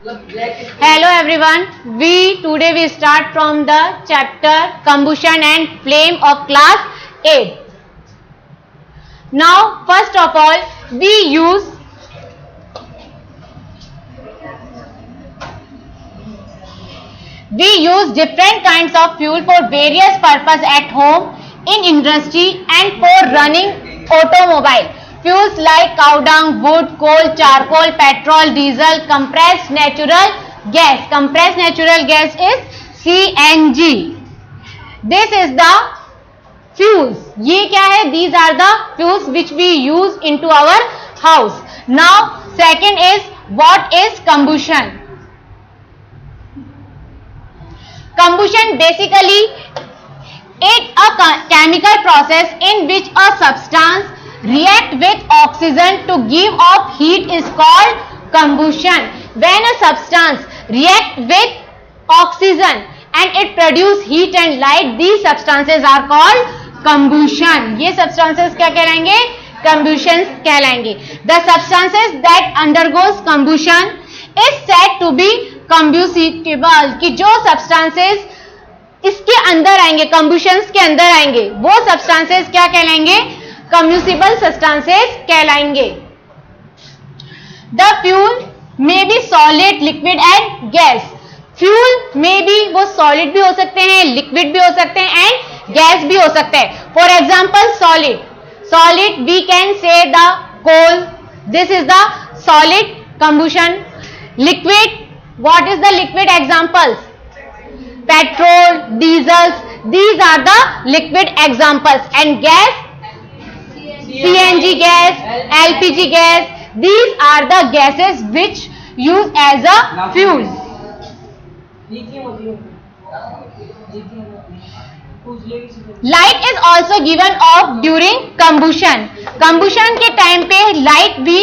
Hello everyone. Today we start from the chapter Combustion and Flame of class 8. Now first of all we use different kinds of fuel for various purpose at home, in industry and for running automobile. Fuels like cow dung, wood, coal, charcoal, petrol, diesel, compressed natural gas. Compressed natural gas is CNG. This is the fuels. ये क्या है? These are the fuels which we use into our house. Now second is, what is combustion? Combustion basically is a chemical process in which a substance react with oxygen to give off heat is called combustion. When a substance react with oxygen and it produce heat and light, these substances are called combustion. ये substances क्या कहलाएंगे? Combustion कहलाएंगे. The substances that undergoes combustion is said to be combustible. कि जो substances इसके अंदर आएंगे, combustions के अंदर आएंगे, वो substances क्या कहलाएंगे? Combustible substances कहलाएंगे. The fuel may be solid, liquid and gas. Fuel may be वो solid भी हो सकते हैं, liquid भी हो सकते हैं and gas भी हो सकते हैं. For example, solid we can say the coal. This is the solid combustion. Liquid, what is the liquid examples? Petrol, diesels, these are the liquid examples. And gas, CNG gas, LPG gas, these are the gases which use as a fuel. Light is also given off during combustion. Combustion के time पे light भी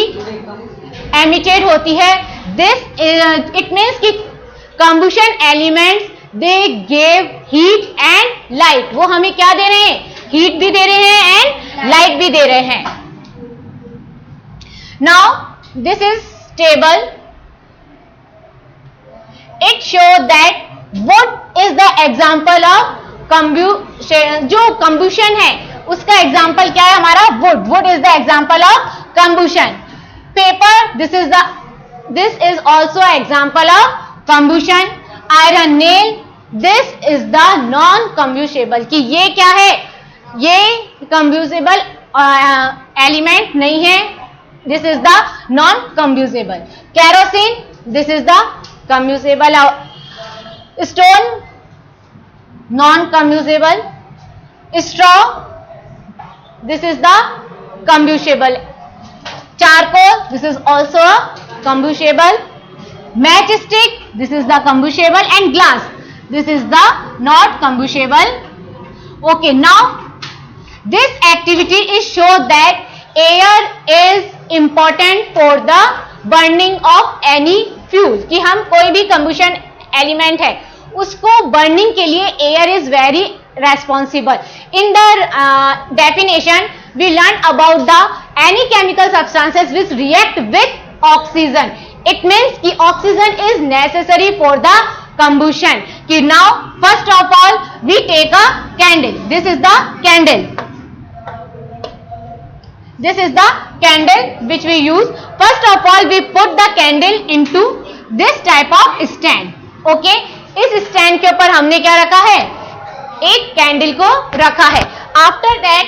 emitted होती है. This it means कि combustion elements they give heat and light. वो हमें क्या दे रहे हैं? Heat भी दे रहे हैं and light भी दे रहे हैं. Now this is table. It shows that wood is the example of combustion. जो combustion है उसका example क्या है हमारा? Wood is the example of combustion. Paper, this is also an example of combustion. Iron nail, this is the non-combustible. कि ये क्या है? ये combustible element नहीं है. This is the non-combustible. Kerosene, this is the combustible. Stone, non-combustible. Straw, this is the combustible. Charcoal, this is also a combustible. Matchstick, this is the combustible. And glass, this is the not combustible. Okay, now this activity is show that air is important for the burning of any fuel. कि हम कोई भी combustion element है उसको burning के लिए air is very responsible. In the definition we learn about the any chemical substances which react with oxygen. It means कि oxygen is necessary for the combustion. कि now first of all we take a candle. This is the candle. This is the candle which we use. First of all we put the candle into this type of stand. Okay, इस stand के ऊपर हमने क्या रखा है? एक candle को रखा है. After that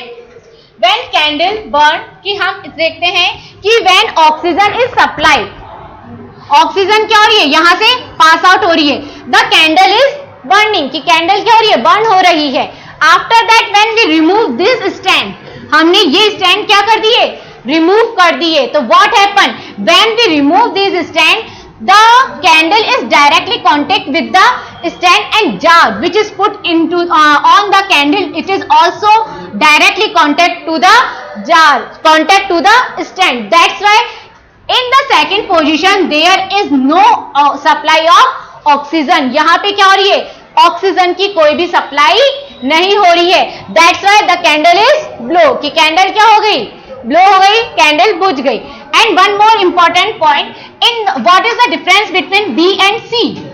when candle burn, कि हम देखते हैं कि when oxygen is supplied, oxygen क्या हो रही है? यहां से पास आउट हो रही है. द कैंडल इज बर्निंग, कि कैंडल क्या हो रही है? बर्न हो रही है. After that when we remove this stand, हमने ये स्टैंड क्या कर दिए? रिमूव कर दिए. तो what happen when we remove this stand, the candle is directly contact with the stand and jar which is put into on the candle, it is also directly contact to the jar, contact to the stand. That's why in the second position there is no supply of oxygen. यहाँ पे क्या हो रही है? Oxygen की कोई भी supply नहीं हो रही है. That's why the candle is blow. कि कैंडल क्या हो गई? ब्लो हो गई, कैंडल बुझ गई. And one more important point, in what is the difference between B and C?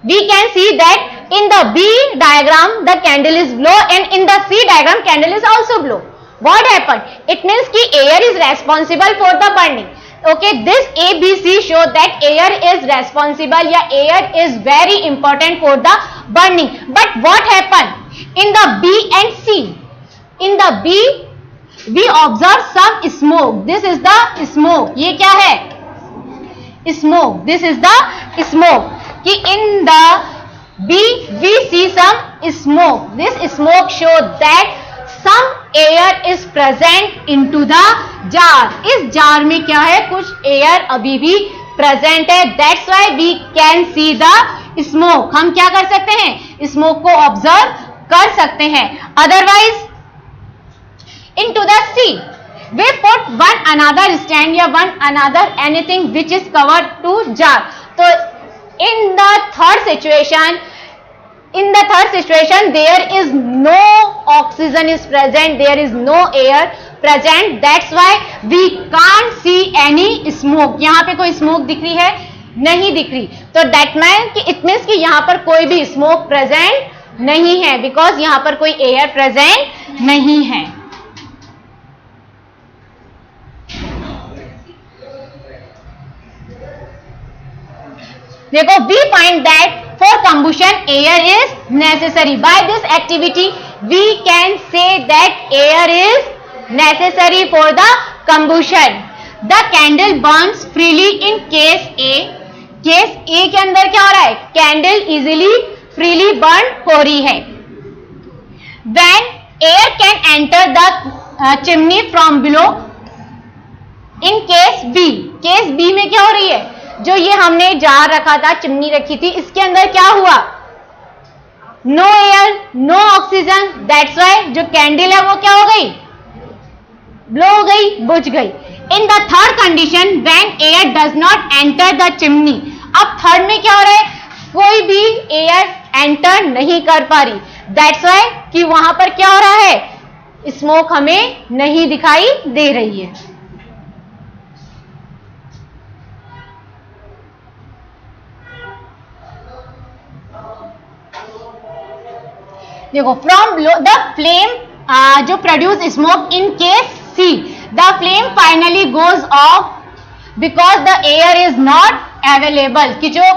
We can see that in the B diagram the candle is blow and in the C diagram candle is also blow. What happened? It means ki air is responsible for the burning. Okay, this ABC show that air is responsible या air is very important for the burning. But what happened in the B and C? In the B we observe some smoke. This is the smoke. ये क्या है? Smoke. This is the smoke. कि in the B we see some smoke. This smoke show that some air is present into the jar. इस jar में क्या है? कुछ air अभी भी present है. That's why we can see the smoke. हम क्या कर सकते हैं? Smoke को observe कर सकते हैं. Otherwise into the C we put one another stand या one another anything which is covered to jar. तो in the third situation there is no oxygen is present, there is no air present. That's why we can't see any smoke. यहाँ पे कोई smoke दिख रही है? नहीं दिख रही. तो that means कि it means कि यहाँ पर कोई भी smoke present नहीं है because यहाँ पर कोई air present नहीं है. देखो, we find that for combustion air is necessary. By this activity we can say that air is necessary for the combustion. The candle burns freely in case A. Case A के अंदर क्या हो रहा है? Candle easily freely burn हो रही है. When air can enter the chimney from below. In case B. Case B में क्या हो रही है? जो ये हमने जार रखा था, चिमनी रखी थी, इसके अंदर क्या हुआ? No air, no oxygen. That's why जो कैंडल है वो क्या हो गई? ब्लो हो गई, बुझ गई. In the third condition when air does not enter the chimney. अब थर्ड में क्या हो रहा है? कोई भी एयर एंटर नहीं कर पा रही. दैट्स व्हाई कि वहां पर क्या हो रहा है? स्मोक हमें नहीं दिखाई दे रही है. देखो, फ्रॉम द फ्लेम जो produce smoke in case C, the flame finally goes off because the air is not available. कि जो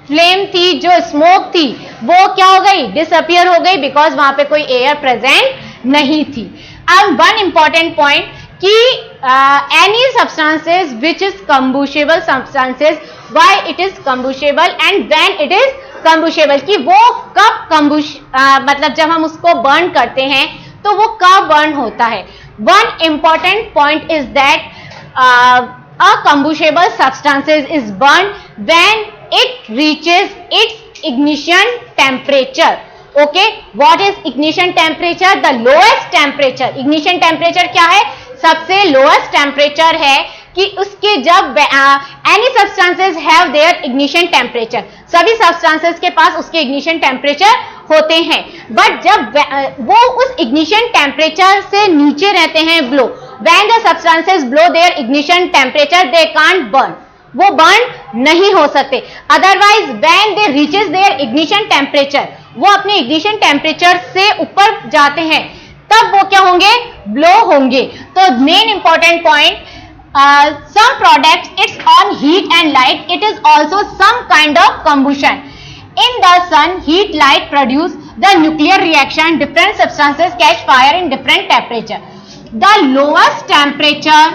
फ्लेम थी, जो स्मोक थी, वो क्या हो गई? डिसअपियर हो गई बिकॉज वहां पे कोई एयर प्रेजेंट नहीं थी. एंड वन इंपॉर्टेंट पॉइंट कि any substances which is combustible substances, why it is combustible and when it is combustible. कि वो कब मतलब जब हम उसको बर्न करते हैं तो वो कब बर्न होता है. One important point is that a combustible substances is burn when it reaches its ignition temperature. Okay, what is ignition temperature? The lowest temperature. Ignition temperature क्या है? सबसे लोएस्ट टेम्परेचर है कि उसके जब any substances have their ignition temperature. सभी substances के पास उसके इग्निशन टेम्परेचर होते हैं. बट जब वो उस इग्निशन टेम्परेचर से नीचे रहते हैं, below, when the substances below their ignition temperature they can't burn. वो बर्न नहीं हो सकते. Otherwise when they reaches their ignition temperature, वो अपने इग्निशन टेम्परेचर से ऊपर जाते हैं, तब वो क्या होंगे? ब्लो होंगे. तो main important point, some products its on heat and light, it is also some kind of combustion. In the sun, heat light produce the nuclear reaction. Different substances catch fire in different temperature. The lowest temperature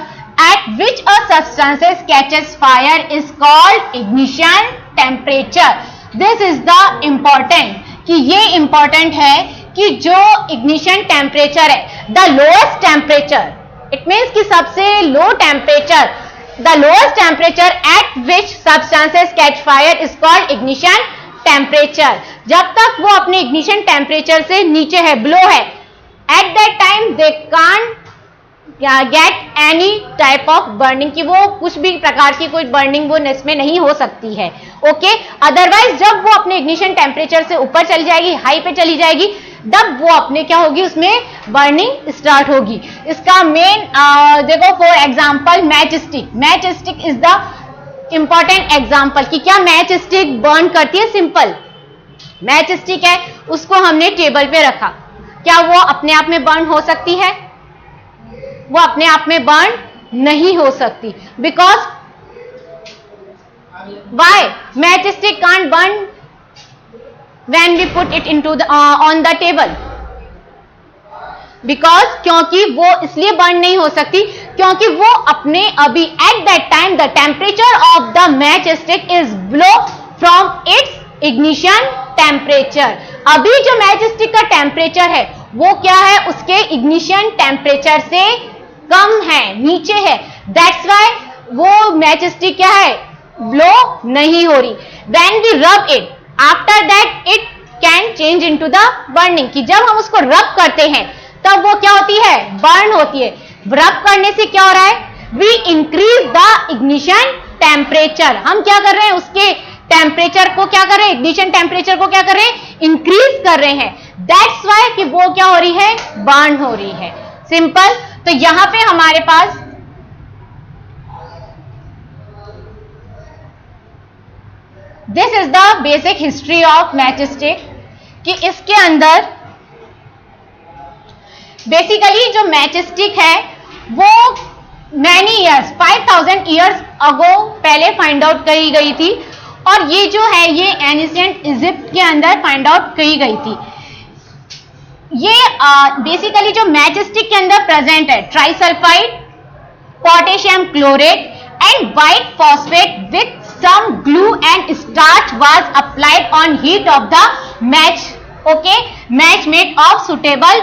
at which a substance catches fire is called ignition temperature. This is the important, कि ये important है कि जो ignition temperature है, the lowest temperature, it means कि सबसे low temperature, the lowest temperature at which substances catch fire is called ignition temperature. जब तक वो अपने ignition temperature से नीचे है, below है, at that time they can't get any type of burning, कि वो कुछ भी प्रकार की कोई burning वो इसमें नहीं हो सकती है. ओके, अदरवाइज जब वो अपने ignition temperature से ऊपर चली जाएगी, हाई पे चली जाएगी, तब वो अपने क्या होगी, उसमें बर्निंग स्टार्ट होगी। इसका मेन देखो for example match stick, match stick is the important example कि क्या मैच स्टिक बर्न करती है। सिंपल मैच स्टिक है, उसको हमने टेबल पे रखा, क्या वो अपने आप में बर्न हो सकती है? वो अपने आप में बर्न नहीं हो सकती। Because why matchstick can't burn when we put it into the on the table? Because क्योंकि वो इसलिए बर्न नहीं हो सकती क्योंकि वो अपने अभी at that time the temperature of the match stick is below from its ignition temperature। अभी जो मैच स्टिक का टेम्परेचर है वो क्या है, उसके इग्निशन टेम्परेचर से कम है, नीचे है। दैट्स वाई वो मैच स्टिक क्या है, ब्लो नहीं हो रही। When we rub it, after that it can change into the burning, कि जब हम उसको रब करते हैं तब वो क्या होती है, बर्न होती है। रब करने से क्या हो रहा है, we increase the ignition temperature. हम क्या कर रहे हैं, उसके टेम्परेचर को क्या कर रहे हैं, इग्निशन टेम्परेचर को क्या कर रहे हैं, इंक्रीज कर रहे हैं। दैट्स वाई कि वो क्या हो रही है, बर्न हो रही है। सिंपल। तो यहां पे हमारे पास this is the basic history of match stick, कि इसके अंदर बेसिकली जो मैच स्टिक है वो मैनी ईयर्स 5000 ईयर्स अगो पहले फाइंड आउट करी गई थी, और ये जो है ये एंशिएंट इजिप्ट के अंदर फाइंड आउट करी गई थी। ये बेसिकली जो मैच स्टिक के अंदर प्रेजेंट है trisulphide, potassium chlorate and white phosphate with some glue and starch was applied on heat of the match, okay, match made of suitable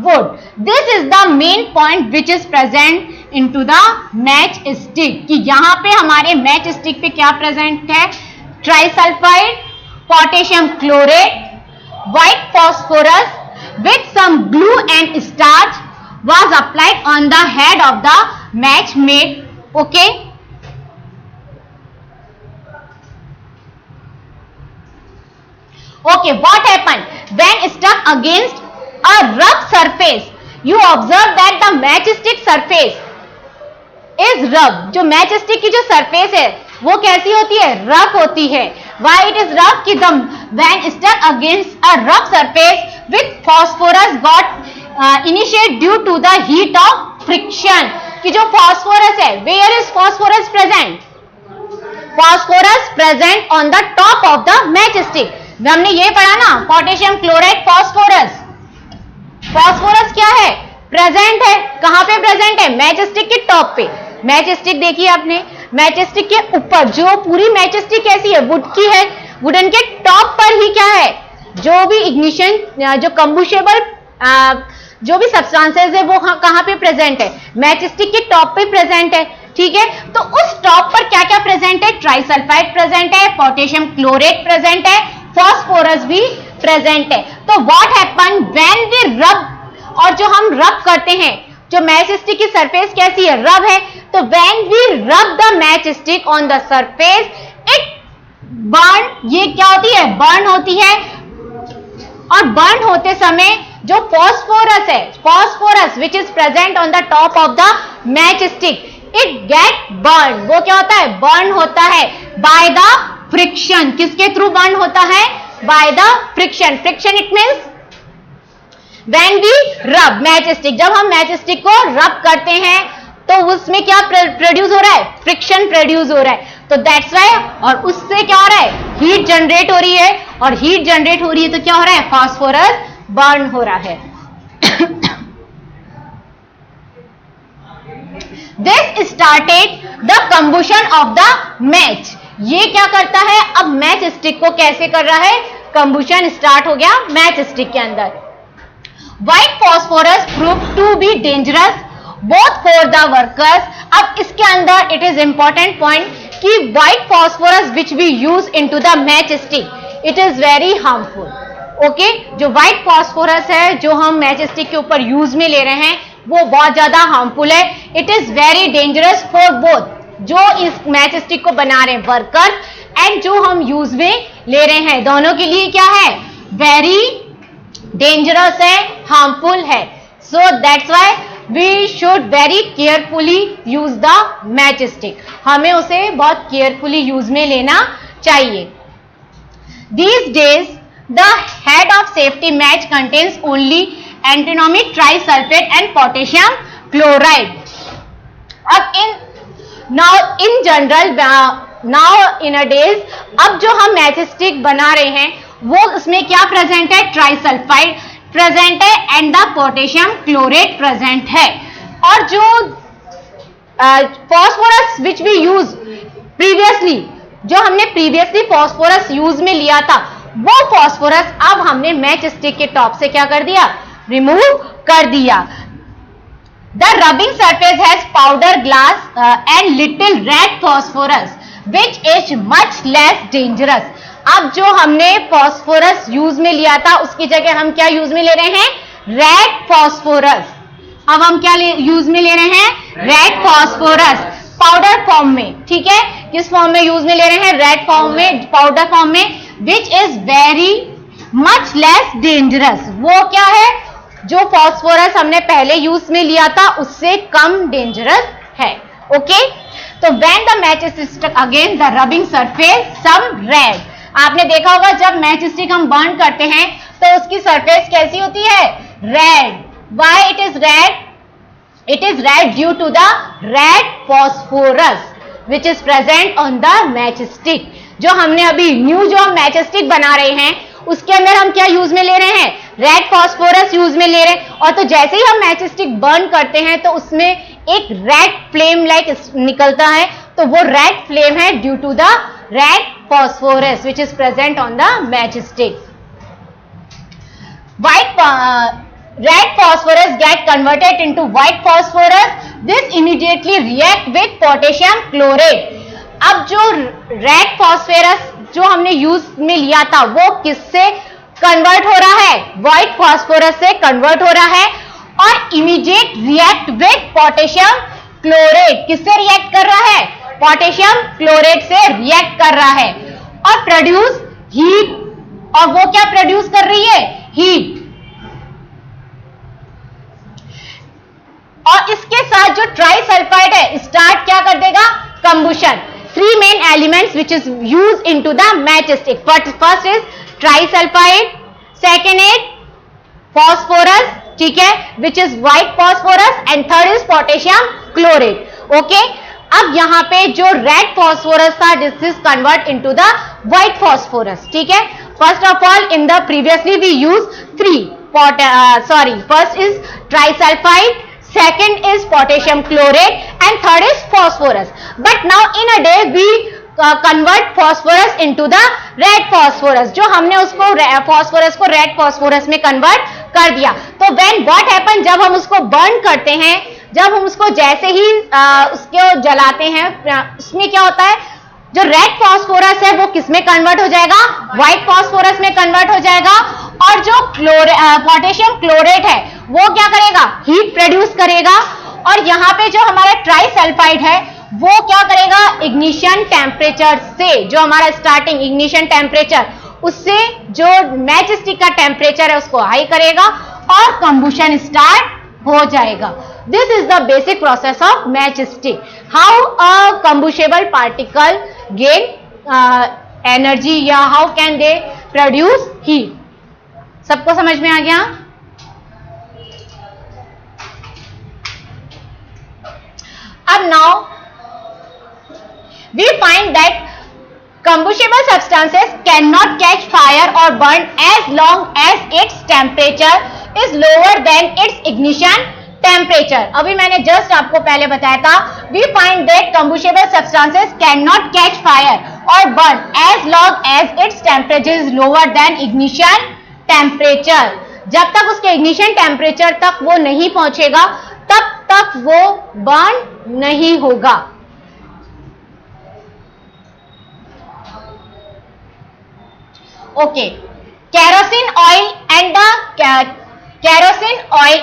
wood. This is the main point which is present into the match stick, कि यहाँ पे हमारे match stick पे क्या present है, trisulphide, potassium chlorate, white phosphorus with some glue and starch was applied on the head of the match made, okay. Okay, what happened when stuck against a rough surface? You observe that the matchstick surface is rough. जो matchstick की जो surface है वो कैसी होती है, rough होती है। Why it is rough? कि when stuck against a rough surface with phosphorus got initiated due to the heat of friction। कि जो phosphorus है, where is phosphorus present? Phosphorus present on the top of the matchstick। हमने ये पढ़ा ना, potassium chloride phosphorus, phosphorus क्या है, present है। कहां पे प्रेजेंट है, मैच स्टिक के टॉप पे। मैच स्टिक देखिए आपने, मैच स्टिक के ऊपर जो पूरी मैच स्टिक कैसी है, वुड की है, वुडन के टॉप पर ही क्या है, जो भी इग्निशन, जो कंबुशेबल जो भी सब्सटेंसेस है वो कहां पे प्रेजेंट है, मैच स्टिक के टॉप पे प्रेजेंट है। ठीक है, तो उस टॉप पर क्या क्या प्रेजेंट है, ट्राइसल्फाइड प्रेजेंट है, पोटेशियम क्लोरेट प्रेजेंट है, फॉस्फोरस भी प्रेजेंट है। तो व्हाट हैपन व्हेन वी रब, और जो हम रब करते हैं, जो मैच स्टिक की सरफेस कैसी है, रब है, तो when we rub the match stick on the surface it burn, ये क्या होती है, बर्न होती है। और बर्न होते समय जो फॉस्फोरस है, phosphorus which is present on the top of the match stick, it get burn, वो क्या होता है, बर्न होता है बाय द फ्रिक्शन। किसके थ्रू बर्न होता है, by the friction. Friction it means when we rub matchstick, जब हम मैच स्टिक को रब करते हैं तो उसमें क्या प्रोड्यूस हो रहा है, फ्रिक्शन प्रोड्यूस हो रहा है। तो दैट्स वाई, और उससे क्या हो रहा है, हीट जनरेट हो रही है, और हीट जनरेट हो रही है तो क्या हो रहा है, फॉस्फोरस बर्न हो रहा है। This started the combustion of the match. ये क्या करता है, अब मैच स्टिक को कैसे कर रहा है, कंबुशन स्टार्ट हो गया मैच स्टिक के अंदर। White phosphorus prove to be dangerous both for the workers. अब इसके अंदर इट इज इंपॉर्टेंट पॉइंट कि white phosphorus which we use into the match stick, it is very harmful. Okay, जो white phosphorus है जो हम मैच स्टिक के ऊपर यूज में ले रहे हैं वो बहुत ज्यादा हार्मफुल है। It is very dangerous for both, जो इस मैच स्टिक को बना रहे हैं वर्कर्स एंड जो हम यूज में ले रहे हैं, दोनों के लिए क्या है, वेरी डेंजरस है, हार्मफुल है. So that's why we should very carefully use the match stick. हमें उसे बहुत केयरफुली यूज में लेना चाहिए. These days, the head of safety match contains only antinomic trisulfate and potassium chloride. अब in general now in a days, अब जो हम मैच स्टिक बना रहे हैं वो उसमें क्या प्रेजेंट है? ट्राइसल्फाइड प्रेजेंट है and the potassium chlorate present है. और जो phosphorus which we use previously, जो हमने प्रीवियसली फॉस्फोरस यूज में लिया था, वो फॉस्फोरस अब हमने मैच स्टिक के टॉप से क्या कर दिया? रिमूव कर दिया. The rubbing surface has powder glass and little red phosphorus which is much less dangerous. अब जो हमने फॉस्फोरस यूज में लिया था उसकी जगह हम क्या यूज में ले रहे हैं? Red phosphorus. अब हम क्या यूज में ले रहे हैं? रेड फॉस्फोरस पाउडर फॉर्म में. ठीक है, किस फॉर्म में यूज में ले रहे हैं? रेड फॉर्म में, पाउडर फॉर्म में. Which is very much less dangerous. वो क्या है? जो फॉस्फोरस हमने पहले यूज में लिया था उससे कम डेंजरस है. ओके, तो when the match stick again the rubbing surface some red. आपने देखा होगा जब मैच स्टिक हम बर्न करते हैं तो उसकी सरफेस कैसी होती है? Red. Why it is red? It is red due to the red phosphorus which is present on the matchstick. जो हमने अभी न्यू जो हम मैचस्टिक बना रहे हैं उसके अंदर हम क्या यूज में ले रहे हैं? रेड फॉस्फोरस यूज में ले रहे हैं. और तो जैसे ही हम मैचस्टिक बर्न करते हैं तो उसमें एक रेड फ्लेम लाइक निकलता है, तो वो रेड फ्लेम है due to the red phosphorus which is present on the matchstick. Red phosphorus get converted into white phosphorus. This immediately react with potassium chlorate. अब जो रेड फॉस्फोरस जो हमने use में लिया था वो किससे कन्वर्ट हो रहा है? व्हाइट फॉस्फोरस से कन्वर्ट हो रहा है और immediate react with potassium chlorate. किससे रिएक्ट कर रहा है? पोटेशियम क्लोरेट से रिएक्ट कर रहा है और प्रोड्यूस हीट. और वो क्या प्रोड्यूस कर रही है? हीट. और इसके साथ जो ट्राइसल्फाइड है स्टार्ट क्या कर देगा? Combustion. Three main elements which is use into the match stick. First is trisulphide, second is phosphorus, ठीक है, which is white phosphorus, and third is potassium chlorate. Okay, अब यहां पे जो रेड फॉस्फोरस था this is convert into the white phosphorus. ठीक है, first of all in the previously we use first is trisulphide, second is potassium chlorate, and third is phosphorus. But now in a day we convert phosphorus into the red phosphorus. जो हमने उसको phosphorus को red phosphorus में convert कर दिया. तो when what happen, जब हम उसको burn करते हैं, जब हम उसको जैसे ही उसको जलाते हैं उसमें क्या होता है? जो रेड फॉस्फोरस है वो किस में कन्वर्ट हो जाएगा? व्हाइट फॉस्फोरस में कन्वर्ट हो जाएगा. और जो पोटेशियम क्लोरेट है वो क्या करेगा? हीट प्रोड्यूस करेगा. और यहाँ पे जो हमारा ट्राइसल्फाइड है वो क्या करेगा? इग्निशन टेम्परेचर से, जो हमारा स्टार्टिंग इग्निशन टेम्परेचर, उससे जो मैच स्टिक का टेम्परेचर है उसको हाई करेगा और कंबुशन स्टार्ट हो जाएगा. This is the basic process of match stick. How a combustible particle gain energy या how can they produce heat. सबको समझ में आ गया? अब now we find that combustible substances cannot catch fire or burn as long as its temperature is lower than its ignition temperature. अभी मैंने just आपको पहले बताया था, we find that combustible substances cannot catch fire or burn as long as its temperature is lower than ignition temperature. जब तक उसके ignition temperature तक वो नहीं पहुंचेगा तब तक वो burn नहीं होगा. Okay, kerosene oil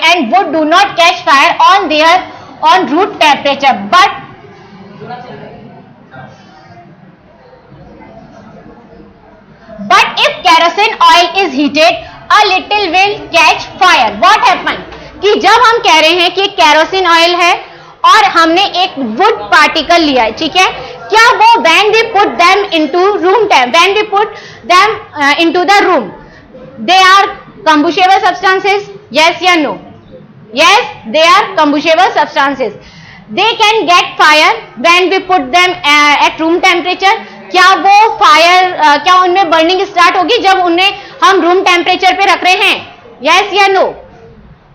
and wood do not catch fire on their root temperature, but if kerosene oil is heated a little will catch fire. What happened? कि जब हम कह रहे हैं कि केरोसिन ऑयल है और हमने एक वुड पार्टिकल लिया है, ठीक है, क्या वो when we put them into room temp, when we put them into the room, they are combustible substances? Yes या no? Yes, they are combustible substances. They can get fire when we put them at room temperature. क्या वो fire क्या उनमें burning start होगी जब उन्हें हम room temperature पे रख रहे हैं? यस या नो?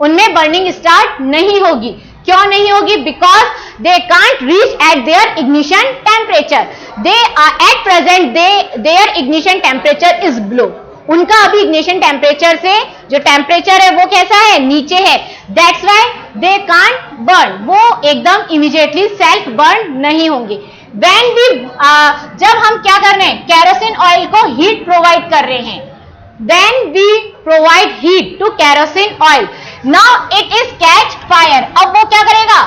उनमें बर्निंग स्टार्ट नहीं होगी. क्यों नहीं होगी? Because they can't reach at their ignition temperature. They at present their ignition temperature is below. उनका अभी इग्निशन टेम्परेचर से जो टेम्परेचर है वो कैसा है? नीचे है. That's why they can't burn. वो एकदम इमीडिएटली सेल्फ बर्न नहीं होंगे. When we जब हम क्या कर रहे हैं? केरोसिन ऑयल को हीट प्रोवाइड कर रहे हैं. When we provide heat to kerosene oil, now it is catch fire. अब वो क्या करेगा?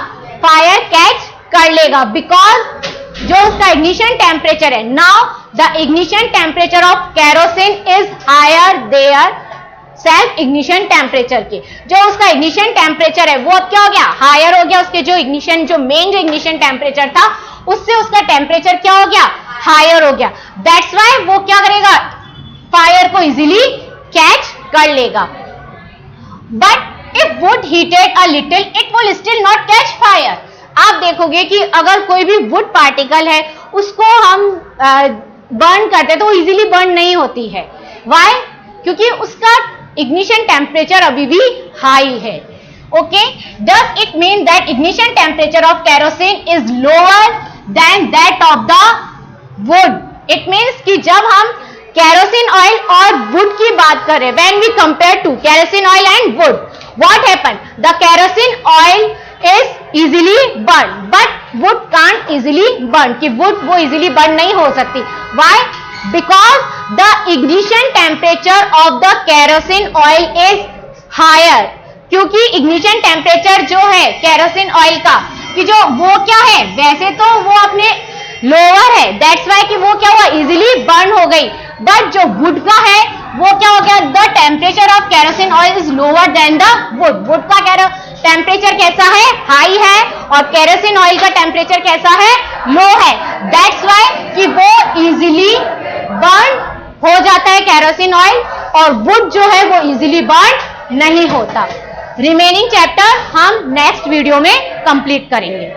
फायर कैच कर लेगा बिकॉज जो उसका इग्निशन टेम्परेचर है, now the ignition temperature of kerosene is higher their self ignition temperature के. जो उसका इग्निशन टेम्परेचर है वो अब क्या हो गया? हायर हो गया. उसके जो इग्निशन जो मेन जो इग्निशन टेम्परेचर था उससे उसका टेम्परेचर क्या हो गया? हायर हो गया. दैट्स व्हाई वो क्या करेगा? फायर को इजीली कैच कर लेगा. But if would heated a little it will still not catch fire. आप देखोगे कि अगर कोई भी वुड पार्टिकल है उसको हम बर्न करते हैं तो वो इजीली बर्न नहीं होती है. व्हाई? क्योंकि उसका इग्निशन टेम्परेचर अभी भी हाई है. Okay, does it mean that ignition temperature of kerosene is lower than that of the wood? It means कि जब हम kerosene oil और wood की बात करें, when we compare to kerosene oil and wood, what happened? The kerosene oil is easily burned, but wood can't easily burn. कि wood वो easily burn नहीं हो सकती. Why? Because the ignition temperature of the kerosene oil is higher. क्योंकि ignition temperature जो है kerosene oil का कि जो वो क्या है? वैसे तो वो अपने लोअर है. दैट्स व्हाई कि वो क्या हुआ? इजीली बर्न हो गई. बट जो वुड का है वो क्या हो गया? The temperature of kerosene oil is lower than the wood. Would का टेम्परेचर कैसा है? हाई है. और केरोसिन ऑयल का टेम्परेचर कैसा है? लो है. दैट्स व्हाई कि वो इजीली बर्न हो जाता है केरोसिन ऑयल और वुड जो है वो इजीली बर्न नहीं होता. रिमेनिंग चैप्टर हम नेक्स्ट वीडियो में कंप्लीट करेंगे.